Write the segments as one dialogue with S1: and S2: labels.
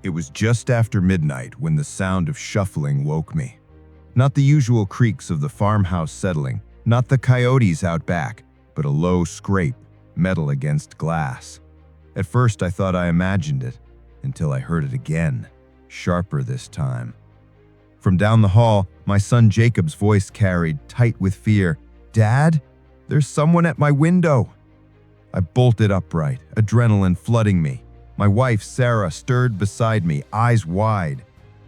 S1: It was just after midnight when the sound of shuffling woke me. Not the usual creaks of the farmhouse settling, not the coyotes out back, but a low scrape, metal against glass. At first I thought I imagined it, until I heard it again, sharper this time. From down the hall, my son Jacob's voice carried, tight with fear, "Dad, there's someone at my window." I bolted upright, adrenaline flooding me. My wife, Sarah, stirred beside me, eyes wide.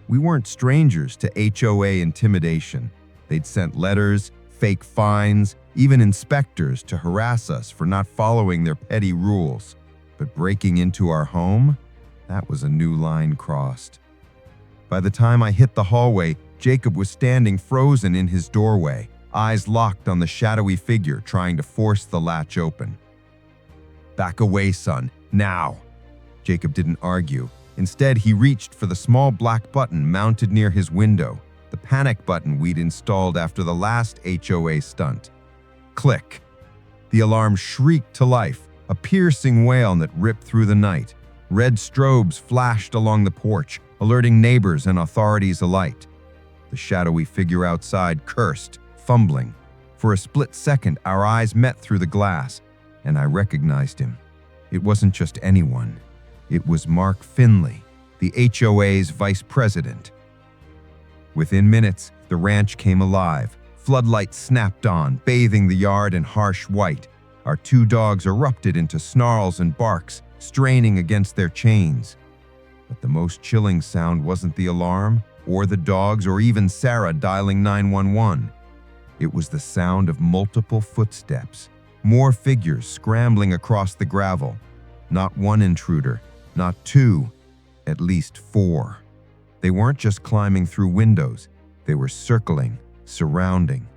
S1: We weren't strangers to HOA intimidation. They'd sent letters, fake fines, even inspectors to harass us for not following their petty rules. But breaking into our home? That was a new line crossed. By the time I hit the hallway, Jacob was standing frozen in his doorway, eyes locked on the shadowy figure trying to force the latch open. "Back away, son, now." Jacob didn't argue. Instead, he reached for the small black button mounted near his window, the panic button we'd installed after the last HOA stunt. Click. The alarm shrieked to life, a piercing wail that ripped through the night. Red strobes flashed along the porch, alerting neighbors and authorities alike. The shadowy figure outside cursed, fumbling. For a split second, our eyes met through the glass, and I recognized him. It wasn't just anyone. It was Mark Finley, the HOA's vice president. Within minutes, the ranch came alive. Floodlights snapped on, bathing the yard in harsh white. Our two dogs erupted into snarls and barks, straining against their chains. But the most chilling sound wasn't the alarm, or the dogs, or even Sarah dialing 911. It was the sound of multiple footsteps, more figures scrambling across the gravel. Not one intruder, not two, at least four. They weren't just climbing through windows, they were circling, surrounding.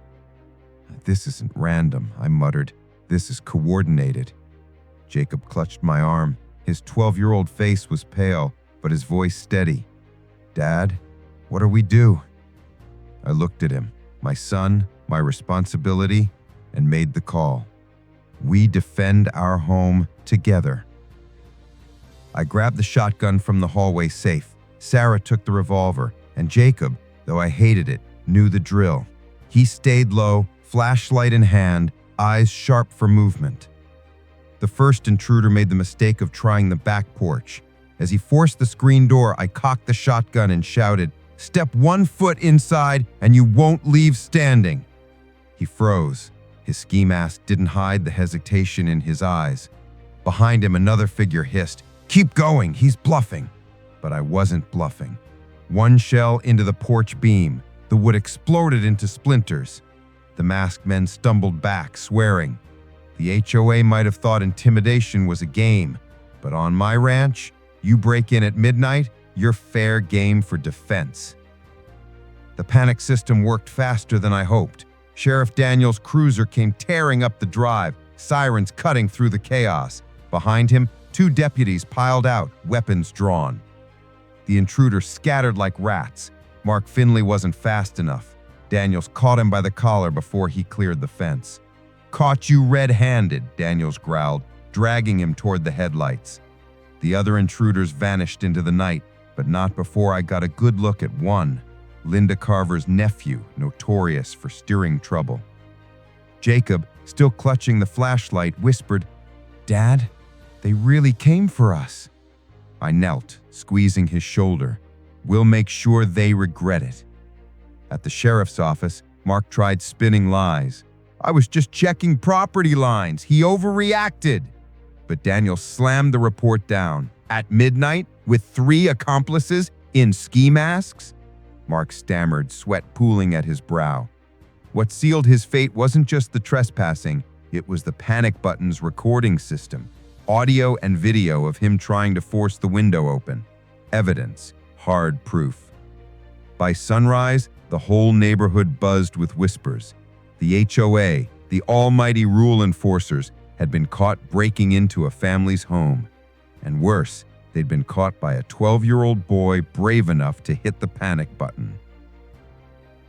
S1: "This isn't random," I muttered. "This is coordinated." Jacob clutched my arm. His 12-year-old face was pale, but his voice steady. "Dad, what do we do?" I looked at him, my son, my responsibility, and made the call. We defend our home together. I grabbed the shotgun from the hallway safe. Sarah took the revolver, and Jacob, though I hated it, knew the drill. He stayed low, flashlight in hand, eyes sharp for movement. The first intruder made the mistake of trying the back porch. As he forced the screen door, I cocked the shotgun and shouted, "Step 1 foot inside and you won't leave standing." He froze. His ski mask didn't hide the hesitation in his eyes. Behind him, another figure hissed, "Keep going, he's bluffing." But I wasn't bluffing. One shell into the porch beam. The wood exploded into splinters. The masked men stumbled back, swearing. The HOA might have thought intimidation was a game, but on my ranch, you break in at midnight, you're fair game for defense. The panic system worked faster than I hoped. Sheriff Daniels' cruiser came tearing up the drive, sirens cutting through the chaos. Behind him, 2 deputies piled out, weapons drawn. The intruder scattered like rats. Mark Finley wasn't fast enough. Daniels caught him by the collar before he cleared the fence. "Caught you red-handed," Daniels growled, dragging him toward the headlights. The other intruders vanished into the night, but not before I got a good look at one, Linda Carver's nephew, notorious for stirring trouble. Jacob, still clutching the flashlight, whispered, "Dad, they really came for us." I knelt, squeezing his shoulder. "We'll make sure they regret it." At the sheriff's office, Mark tried spinning lies. "I was just checking property lines. He overreacted." But Daniel slammed the report down. "At midnight, with 3 accomplices in ski masks?" Mark stammered, sweat pooling at his brow. What sealed his fate wasn't just the trespassing, it was the panic button's recording system. Audio and video of him trying to force the window open. Evidence, hard proof. By sunrise, the whole neighborhood buzzed with whispers. The HOA, the almighty rule enforcers, had been caught breaking into a family's home. And worse, they'd been caught by a 12-year-old boy brave enough to hit the panic button.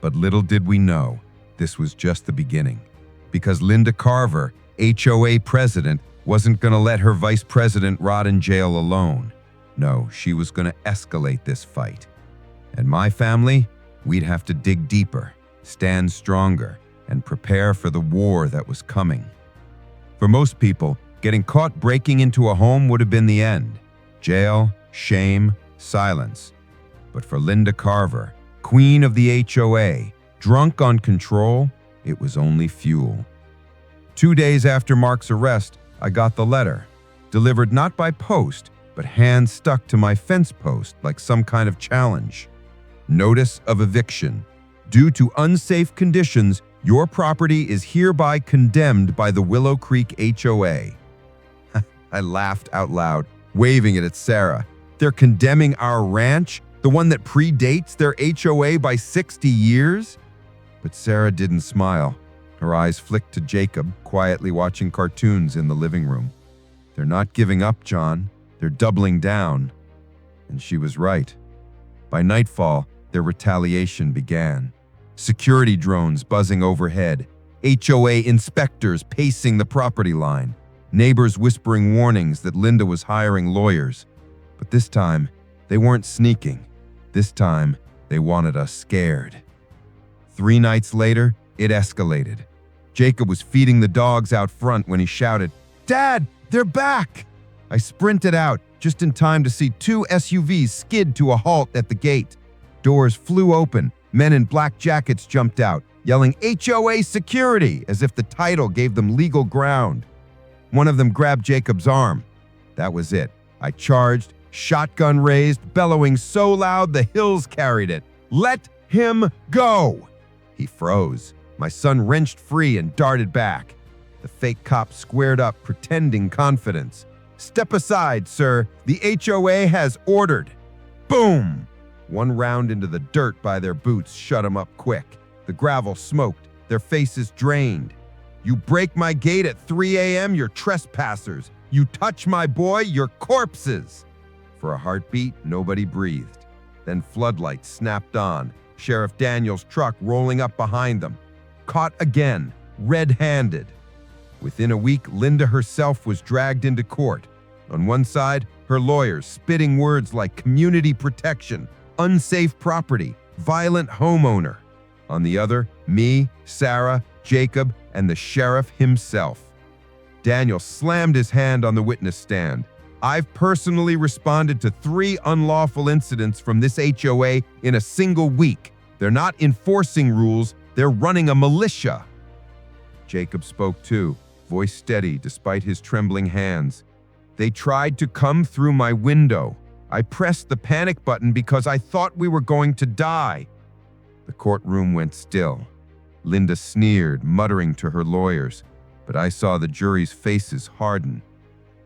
S1: But little did we know, this was just the beginning. Because Linda Carver, HOA president, wasn't going to let her vice president rot in jail alone. No, she was going to escalate this fight. And my family, we'd have to dig deeper, stand stronger, and prepare for the war that was coming. For most people, getting caught breaking into a home would have been the end. Jail, shame, silence. But for Linda Carver, queen of the HOA, drunk on control, it was only fuel. 2 days after Mark's arrest, I got the letter, delivered not by post, but hand stuck to my fence post like some kind of challenge. Notice of eviction. Due to unsafe conditions, your property is hereby condemned by the Willow Creek HOA. I laughed out loud, waving it at Sarah. They're condemning our ranch, the one that predates their HOA by 60 years? But Sarah didn't smile. Her eyes flicked to Jacob, quietly watching cartoons in the living room. They're not giving up, John. They're doubling down. And she was right. By nightfall, their retaliation began. Security drones buzzing overhead, HOA inspectors pacing the property line, neighbors whispering warnings that Linda was hiring lawyers. But this time, they weren't sneaking. This time, they wanted us scared. 3 nights later, it escalated. Jacob was feeding the dogs out front when he shouted, "Dad, they're back!" I sprinted out, just in time to see 2 SUVs skid to a halt at the gate. Doors flew open. Men in black jackets jumped out, yelling HOA security as if the title gave them legal ground. One of them grabbed Jacob's arm. That was it. I charged, shotgun raised, bellowing so loud the hills carried it. "Let him go!" He froze. My son wrenched free and darted back. The fake cop squared up, pretending confidence. "Step aside, sir. The HOA has ordered." Boom! One round into the dirt by their boots shut them up quick. The gravel smoked, their faces drained. "You break my gate at 3 a.m., you're trespassers. You touch my boy, you're corpses." For a heartbeat, nobody breathed. Then floodlights snapped on, Sheriff Daniels' truck rolling up behind them. Caught again, red-handed. Within a week, Linda herself was dragged into court. On one side, her lawyers spitting words like community protection, unsafe property, violent homeowner. On the other, me, Sarah, Jacob, and the sheriff himself. Daniel slammed his hand on the witness stand. "I've personally responded to 3 unlawful incidents from this HOA in a single week. They're not enforcing rules, they're running a militia." Jacob spoke too, voice steady despite his trembling hands. "They tried to come through my window. I pressed the panic button because I thought we were going to die." The courtroom went still. Linda sneered, muttering to her lawyers, but I saw the jury's faces harden.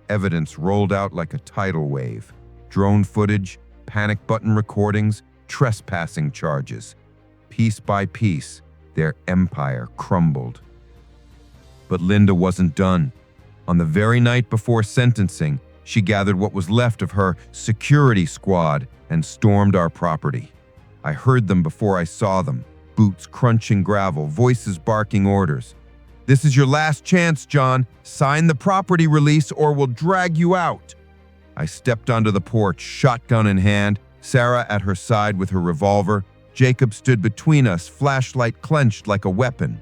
S1: Evidence rolled out like a tidal wave. Drone footage, panic button recordings, trespassing charges. Piece by piece, their empire crumbled. But Linda wasn't done. On the very night before sentencing, she gathered what was left of her security squad and stormed our property. I heard them before I saw them, boots crunching gravel, voices barking orders. "This is your last chance, John. Sign the property release or we'll drag you out." I stepped onto the porch, shotgun in hand, Sarah at her side with her revolver. Jacob stood between us, flashlight clenched like a weapon.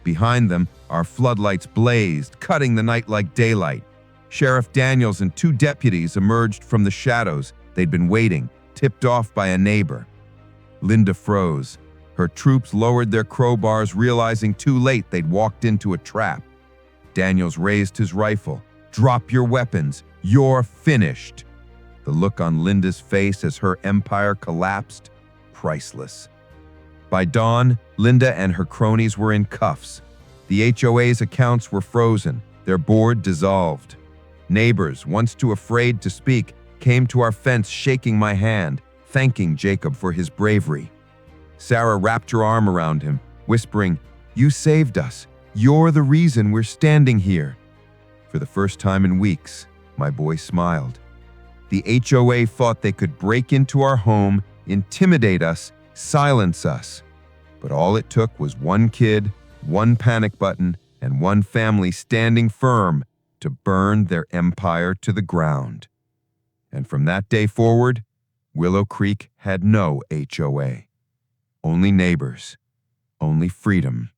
S1: Behind them, our floodlights blazed, cutting the night like daylight. Sheriff Daniels and 2 deputies emerged from the shadows. They'd been waiting, tipped off by a neighbor. Linda froze. Her troops lowered their crowbars, realizing too late they'd walked into a trap. Daniels raised his rifle. "Drop your weapons. You're finished." The look on Linda's face as her empire collapsed, priceless. By dawn, Linda and her cronies were in cuffs. The HOA's accounts were frozen, their board dissolved. Neighbors, once too afraid to speak, came to our fence shaking my hand, thanking Jacob for his bravery. Sarah wrapped her arm around him, whispering, "You saved us. You're the reason we're standing here." For the first time in weeks, my boy smiled. The HOA thought they could break into our home, intimidate us, silence us. But all it took was one kid, one panic button, and one family standing firm to burn their empire to the ground. And from that day forward, Willow Creek had no HOA. Only neighbors, only freedom,